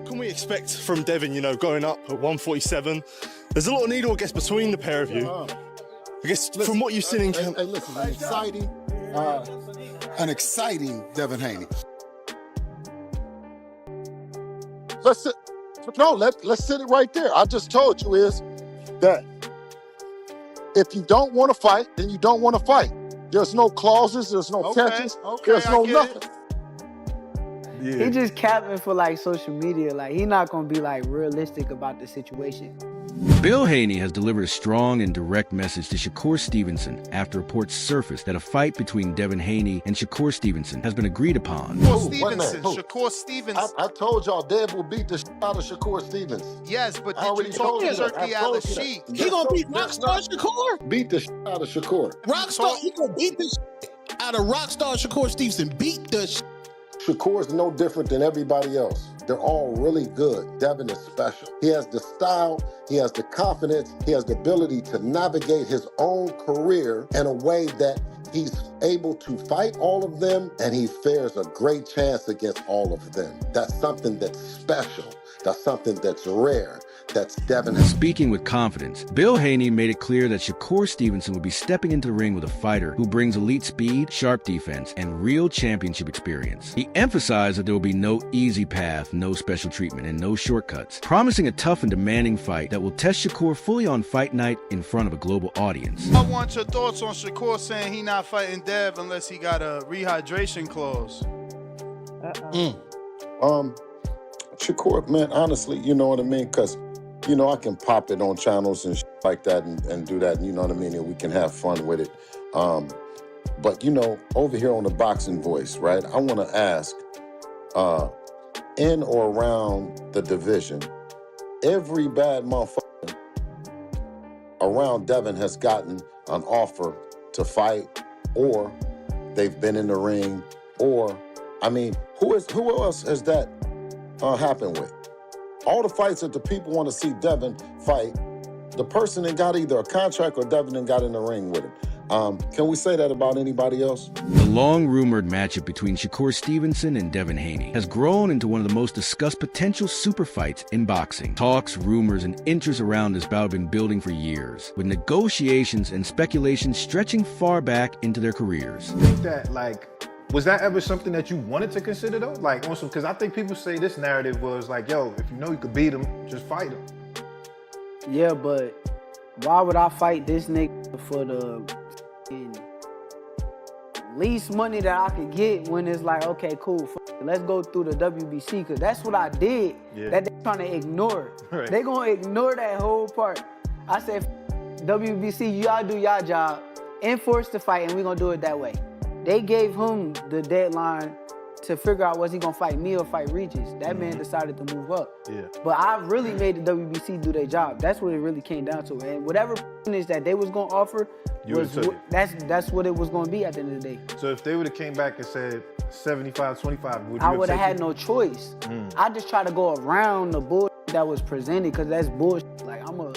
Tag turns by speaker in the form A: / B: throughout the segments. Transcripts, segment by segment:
A: can we expect from Devin, you know, going up at 147? There's a lot of needle, I guess, between the pair of you. I guess from what you've seen in camp.
B: Hey, listen, an exciting Devin Haney. Let's sit it right there. I just told you is that if you don't want to fight, then you don't want to fight. There's no clauses, there's no tensions, there's no nothing.
C: Yeah. He just capping for like social media. Like he not gonna be like realistic about the situation.
D: Bill Haney has delivered a strong and direct message to Shakur Stevenson after reports surfaced that a fight between Devin Haney and Shakur Stevenson has been agreed upon.
E: Shakur Stevenson.
B: I told y'all Dev will beat the shit out of Shakur Stevenson.
E: Yes, but did you talk to Turkey out of sheet?
F: He gonna beat Rockstar Shakur?
B: Beat the shit out of Shakur.
F: Rockstar, he gonna beat the shit out of Rockstar Shakur Stevenson. Beat the shit.
B: Shakur's no different than everybody else. They're all really good. Devin is special. He has the style, he has the confidence, he has the ability to navigate his own career in a way that he's able to fight all of them, and he fares a great chance against all of them. That's something that's special. That's something that's rare. That's Devin.
D: Speaking with confidence, Bill Haney made it clear that Shakur Stevenson would be stepping into the ring with a fighter who brings elite speed, sharp defense, and real championship experience. He emphasized that there will be no easy path, no special treatment, and no shortcuts, promising a tough and demanding fight that will test Shakur fully on fight night in front of a global audience.
E: I want your thoughts on Shakur saying he not fighting Dev unless he got a rehydration clause.
B: Shakur, man, honestly, you know what I mean? Because, you know, I can pop it on channels and like that and do that, you know what I mean? And we can have fun with it. But, you know, over here on the Boxing Voice, right, I want to ask, in or around the division, every bad motherfucker around Devin has gotten an offer to fight, or they've been in the ring, or, I mean, who else has that happened with? All the fights that the people want to see Devin fight, the person that got either a contract or Devin and got in the ring with him. Can we say that about anybody else?
D: The long-rumored matchup between Shakur Stevenson and Devin Haney has grown into one of the most discussed potential super fights in boxing. Talks, rumors, and interest around this bout have been building for years, with negotiations and speculation stretching far back into their careers.
G: I think that, like, was that ever something that you wanted to consider, though? Like, also, because I think people say this narrative was like, yo, if you know you could beat him, just fight him.
C: Yeah, but why would I fight this nigga for the least money that I could get when it's like, okay, cool, let's go through the WBC, because that's what I did that they're trying to ignore. Right. They're going to ignore that whole part. I said, WBC, y'all do y'all job, enforce the fight, and we're going to do it that way. They gave him the deadline to figure out was he gonna fight me or fight Regis. That man decided to move up. Yeah. But I really made the WBC do their job. That's what it really came down to. And whatever is that they was gonna offer, that's what it was gonna be at the end of the day.
G: So if they would have came back and said 75-25, would you
C: I would have had no choice. I just try to go around the bullshit that was presented, because that's bullshit. Like, I'm a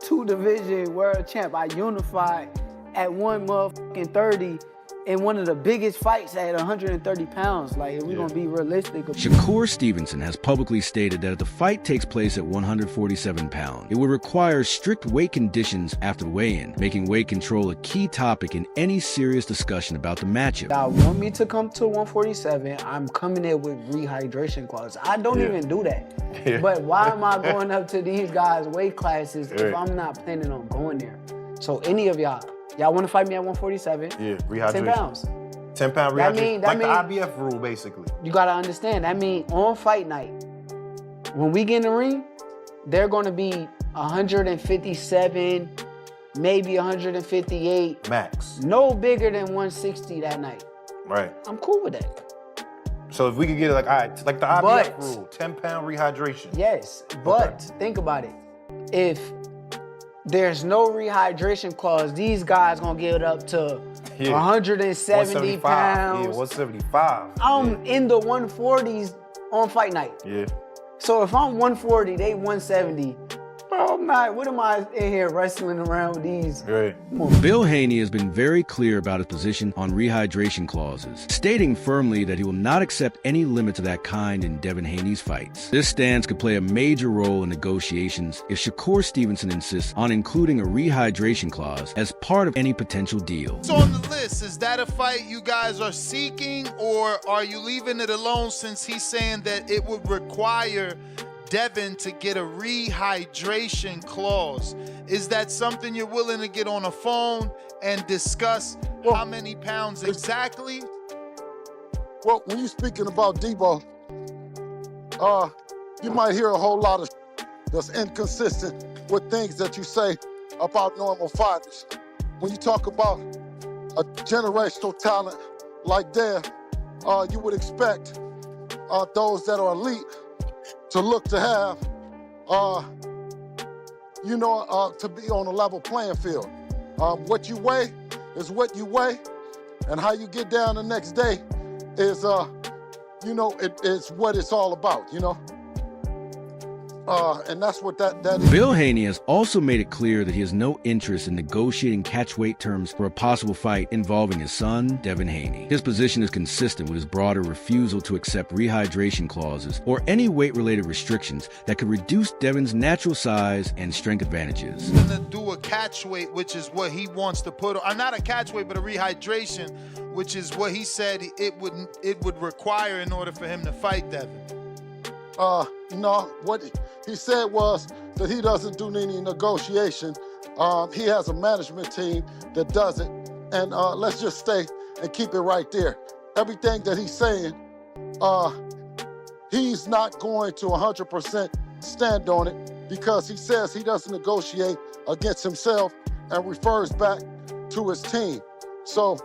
C: 2-division world champ. I unified at 130 in one of the biggest fights at 130 pounds. Like, if we're gonna be realistic.
D: Shakur Stevenson has publicly stated that if the fight takes place at 147 pounds, it would require strict weight conditions after weigh-in, making weight control a key topic in any serious discussion about the matchup.
C: Y'all want me to come to 147, I'm coming in with rehydration clause. I don't even do that. But why am I going up to these guys' weight classes if I'm not planning on going there? So any of y'all want to fight me at 147?
G: Yeah, rehydration.
C: 10 pounds.
G: 10-pound rehydration. Like the IBF rule, basically.
C: You got to understand, that means on fight night, when we get in the ring, they're going to be 157, maybe 158.
G: Max.
C: No bigger than 160 that night.
G: Right.
C: I'm cool with that.
G: So if we could get it, like, all right, like the IBF rule, 10-pound rehydration.
C: Yes, but think about it. If there's no rehydration clause, these guys gonna get it up to 170 pounds.
G: Yeah, 175.
C: I'm in the 140s on fight night.
G: Yeah.
C: So if I'm 140, they 170. Bro, I'm not. What am I in here wrestling around with these?
G: Right.
D: Bill Haney has been very clear about his position on rehydration clauses, stating firmly that he will not accept any limits of that kind in Devin Haney's fights. This stance could play a major role in negotiations if Shakur Stevenson insists on including a rehydration clause as part of any potential deal.
E: So on the list, is that a fight you guys are seeking, or are you leaving it alone since he's saying that it would require Devin to get a rehydration clause? Is that something you're willing to get on a phone and discuss how many pounds exactly?
B: Well, when you're speaking about Debo, you might hear a whole lot of that's inconsistent with things that you say about normal fighters. When you talk about a generational talent like Dev, you would expect those that are elite to look to have, to be on a level playing field. What you weigh is what you weigh, and how you get down the next day is, it's what it's all about, and that's what that is.
D: Bill Haney has also made it clear that he has no interest in negotiating catchweight terms for a possible fight involving his son, Devin Haney. His position is consistent with his broader refusal to accept rehydration clauses or any weight-related restrictions that could reduce Devin's natural size and strength advantages.
E: He's gonna do a catchweight, which is what he wants to put on, not a catchweight, but a rehydration, which is what he said it would require in order for him to fight Devin.
B: No, what he said was that he doesn't do any negotiation. He has a management team that does it. And let's just stay and keep it right there. Everything that he's saying, he's not going to 100% stand on it, because he says he doesn't negotiate against himself and refers back to his team. So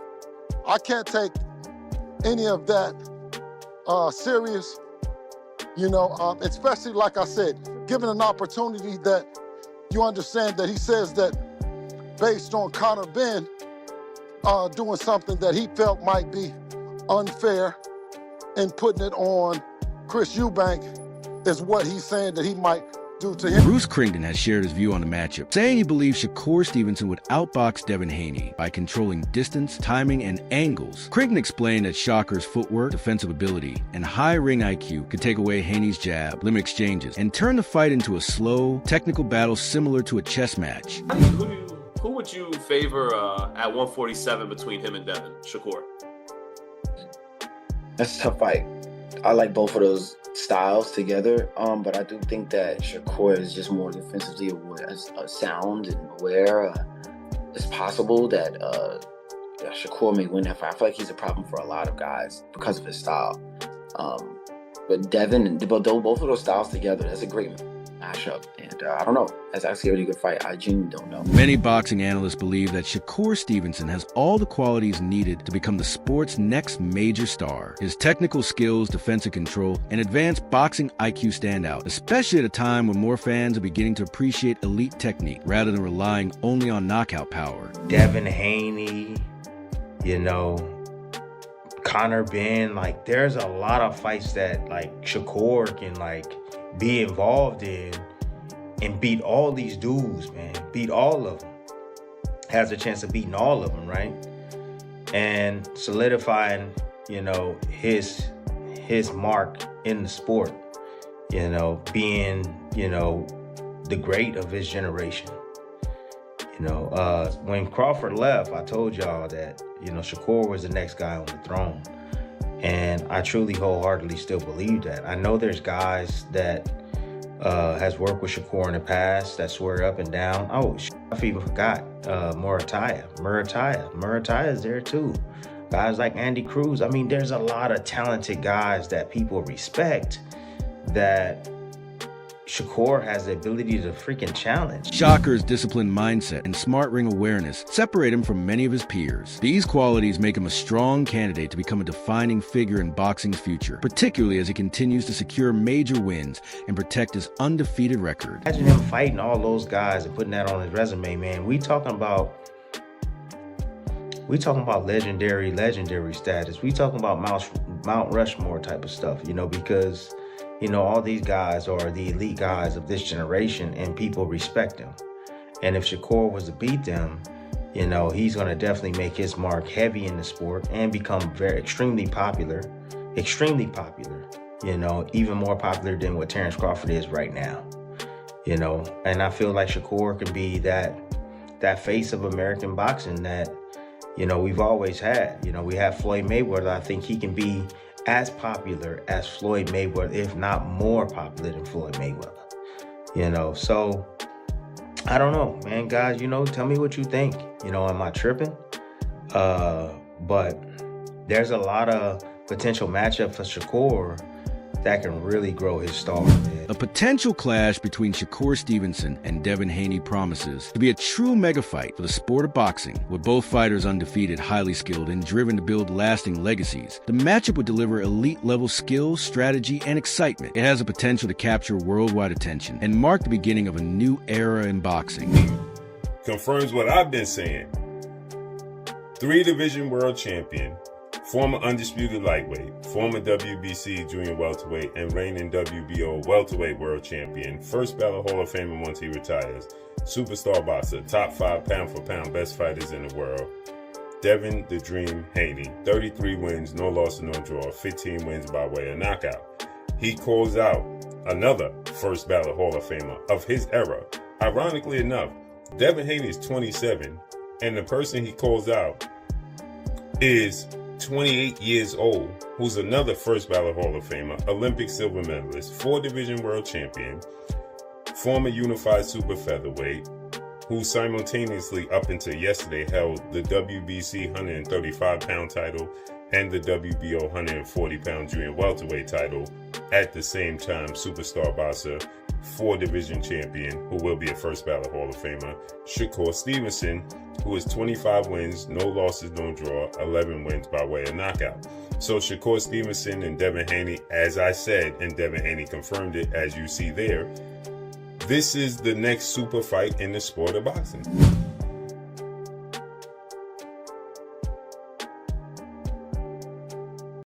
B: I can't take any of that serious. Especially, like I said, given an opportunity that you understand that he says that based on Conor Ben doing something that he felt might be unfair and putting it on Chris Eubank is what he's saying that he might do to him.
D: Bruce Crington has shared his view on the matchup, saying he believes Shakur Stevenson would outbox Devin Haney by controlling distance, timing, and angles. Crington explained that Shakur's footwork, defensive ability, and high ring IQ could take away Haney's jab, limit exchanges, and turn the fight into a slow, technical battle similar to a chess match.
H: Who would you favor at 147 between him and Devin? Shakur?
I: That's a tough fight. I like both of those styles together, but I do think that Shakur is just more defensively aware, sound and aware. It's possible that Shakur may win that fight. I feel like he's a problem for a lot of guys because of his style. But Devin and both of those styles together, that's a great matchup. And I don't know. That's actually a really good fight. I genuinely don't know.
D: Many boxing analysts believe that Shakur Stevenson has all the qualities needed to become the sport's next major star. His technical skills, defensive control, and advanced boxing IQ stand out, especially at a time when more fans are beginning to appreciate elite technique rather than relying only on knockout power.
J: Devin Haney, Conor Ben, there's a lot of fights that Shakur can be involved in and beat all these dudes, man. Beat all of them. Has a chance of beating all of them, right? And solidifying, his mark in the sport. Being, the great of his generation. When Crawford left, I told y'all that, Shakur was the next guy on the throne. And I truly wholeheartedly still believe that. I know there's guys that has worked with Shakur in the past that swear up and down. Oh, I even forgot Murataya. Murataya's there too. Guys like Andy Cruz. I mean, there's a lot of talented guys that people respect that Shakur has the ability to freaking challenge.
D: Shakur's disciplined mindset and smart ring awareness separate him from many of his peers. These qualities make him a strong candidate to become a defining figure in boxing's future, particularly as he continues to secure major wins and protect his undefeated record.
J: Imagine him fighting all those guys and putting that on his resume, man. We talking about legendary status. We talking about Mount Rushmore type of stuff, because all these guys are the elite guys of this generation, and people respect them. And if Shakur was to beat them, he's going to definitely make his mark heavy in the sport and become extremely popular, even more popular than what Terrence Crawford is right now, and I feel like Shakur can be that face of American boxing that, we've always had. We have Floyd Mayweather. I think he can be as popular as Floyd Mayweather, if not more popular than Floyd Mayweather, so I don't know, man. Guys, tell me what you think. Am I tripping? But there's a lot of potential matchup for Shakur that can really grow his star, man.
D: A potential clash between Shakur Stevenson and Devin Haney promises to be a true mega fight for the sport of boxing, with both fighters undefeated, highly skilled, and driven to build lasting legacies. The matchup would deliver elite-level skill, strategy, and excitement. It has the potential to capture worldwide attention and mark the beginning of a new era in boxing.
K: Confirms what I've been saying. 3-division world champion, former undisputed lightweight, former WBC junior welterweight, and reigning WBO welterweight world champion, first ballot Hall of Famer once he retires, superstar boxer, top 5 pound-for-pound best fighters in the world, Devin the Dream Haney, 33 wins, no loss and no draw, 15 wins by way of knockout. He calls out another first ballot Hall of Famer of his era. Ironically enough, Devin Haney is 27, and the person he calls out is 28 years old, who's another first ballot Hall of Famer, Olympic silver medalist, 4-division world champion, former unified super featherweight, who simultaneously up until yesterday held the WBC 135-pound title and the WBO 140-pound junior welterweight title. At the same time, superstar boxer, 4-division champion, who will be a first ballot Hall of Famer, Shakur Stevenson, who is 25 wins, no losses, no draw, 11 wins by way of knockout. So Shakur Stevenson and Devin Haney, as I said, and Devin Haney confirmed it as you see there, this is the next super fight in the sport of boxing.